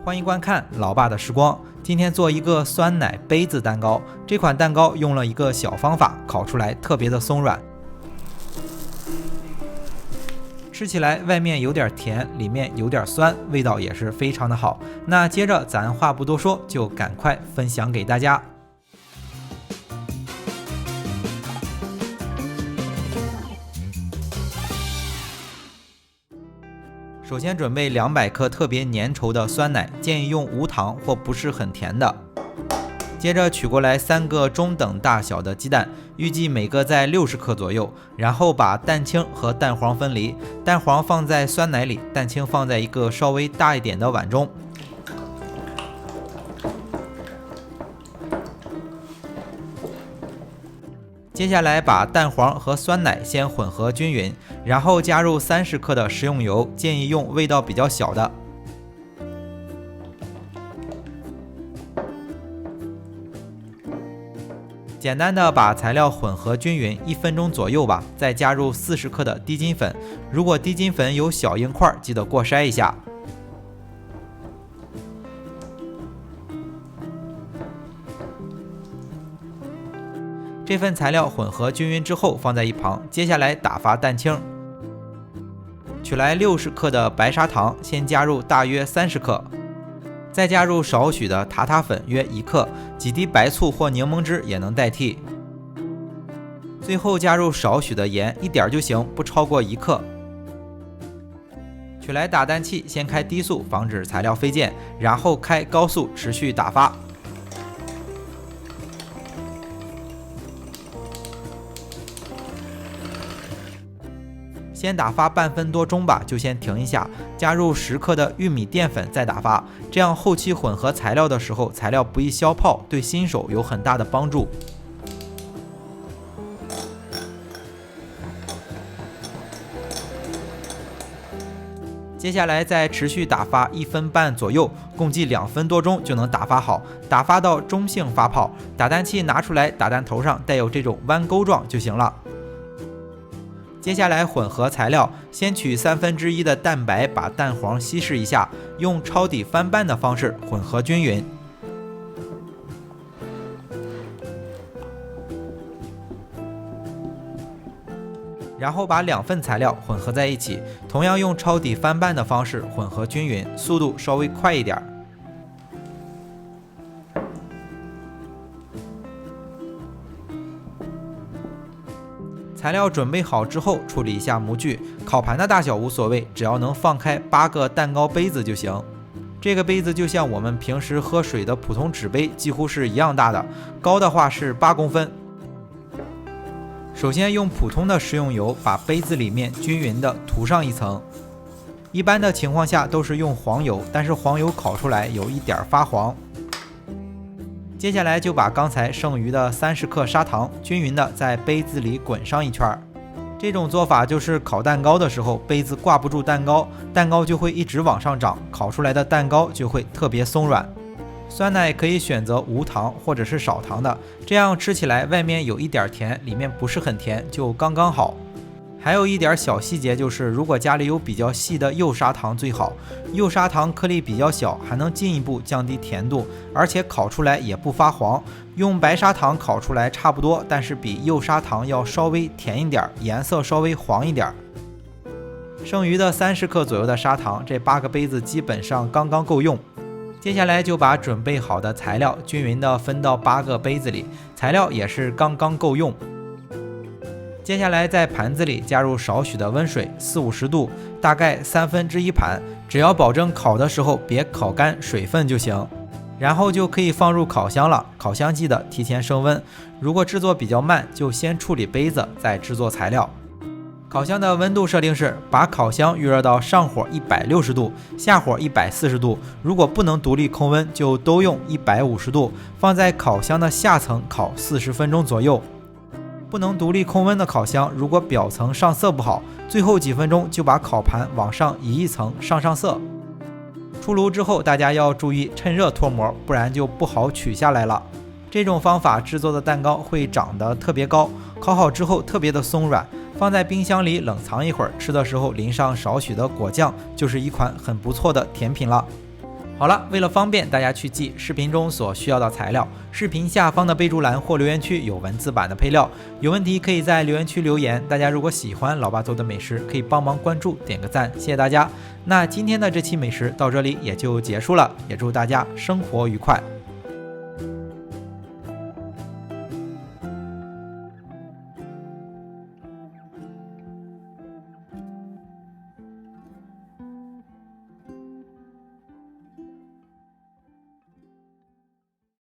欢迎观看老爸的时光。今天做一个酸奶杯子蛋糕，这款蛋糕用了一个小方法，烤出来特别的松软，吃起来外面有点甜，里面有点酸，味道也是非常的好。那接着咱话不多说，就赶快分享给大家。首先准备200克特别粘稠的酸奶，建议用无糖或不是很甜的。接着取过来3个中等大小的鸡蛋，预计每个在60克左右。然后把蛋清和蛋黄分离，蛋黄放在酸奶里，蛋清放在一个稍微大一点的碗中。接下来把蛋黄和酸奶先混合均匀，然后加入30克的食用油，建议用味道比较小的。简单的把材料混合均匀1分钟左右吧，再加入40克的低筋粉，如果低筋粉有小硬块，记得过筛一下。这份材料混合均匀之后放在一旁，接下来打发蛋清。取来60克的白砂糖，先加入大约30克，再加入少许的塔塔粉约1克，几滴白醋或柠檬汁也能代替。最后加入少许的盐，一点就行，不超过1克。取来打蛋器，先开低速，防止材料飞溅，然后开高速持续打发。先打发半分多钟吧，就先停一下，加入10克的玉米淀粉再打发，这样后期混合材料的时候，材料不易消泡，对新手有很大的帮助。接下来再持续打发1分半左右，共计2分多钟就能打发好，打发到中性发泡，打蛋器拿出来，打蛋头上带有这种弯钩状就行了。接下来混合材料，先取1/3的蛋白，把蛋黄稀释一下，用抄底翻拌的方式混合均匀。然后把2份材料混合在一起，同样用抄底翻拌的方式混合均匀，速度稍微快一点。材料准备好之后，处理一下模具，烤盘的大小无所谓，只要能放开8个蛋糕杯子就行。这个杯子就像我们平时喝水的普通纸杯，几乎是一样大的，高的话是8公分。首先用普通的食用油把杯子里面均匀的涂上一层，一般的情况下都是用黄油，但是黄油烤出来有一点发黄。接下来就把刚才剩余的30克砂糖均匀的在杯子里滚上一圈。这种做法就是烤蛋糕的时候，杯子挂不住蛋糕，蛋糕就会一直往上涨，烤出来的蛋糕就会特别松软。酸奶可以选择无糖或者是少糖的，这样吃起来外面有一点甜，里面不是很甜，就刚刚好。还有一点小细节就是，如果家里有比较细的幼砂糖最好，幼砂糖颗粒比较小，还能进一步降低甜度，而且烤出来也不发黄。用白砂糖烤出来差不多，但是比幼砂糖要稍微甜一点，颜色稍微黄一点。剩余的30克左右的砂糖，这8个杯子基本上刚刚够用。接下来就把准备好的材料均匀的分到8个杯子里，材料也是刚刚够用。接下来在盘子里加入少许的温水，40-50度，大概1/3盘，只要保证烤的时候别烤干水分就行。然后就可以放入烤箱了，烤箱记得提前升温。如果制作比较慢，就先处理杯子，再制作材料。烤箱的温度设定是把烤箱预热到上火160度，下火140度。如果不能独立控温，就都用150度，放在烤箱的下层烤40分钟左右。不能独立控温的烤箱，如果表层上色不好，最后几分钟就把烤盘往上移一层，上色。出炉之后，大家要注意趁热脱模，不然就不好取下来了。这种方法制作的蛋糕会长得特别高，烤好之后特别的松软，放在冰箱里冷藏一会儿，吃的时候淋上少许的果酱，就是一款很不错的甜品了。好了，为了方便大家去记视频中所需要的材料，视频下方的备注栏或留言区有文字版的配料，有问题可以在留言区留言。大家如果喜欢老爸做的美食，可以帮忙关注点个赞，谢谢大家。那今天的这期美食到这里也就结束了，也祝大家生活愉快。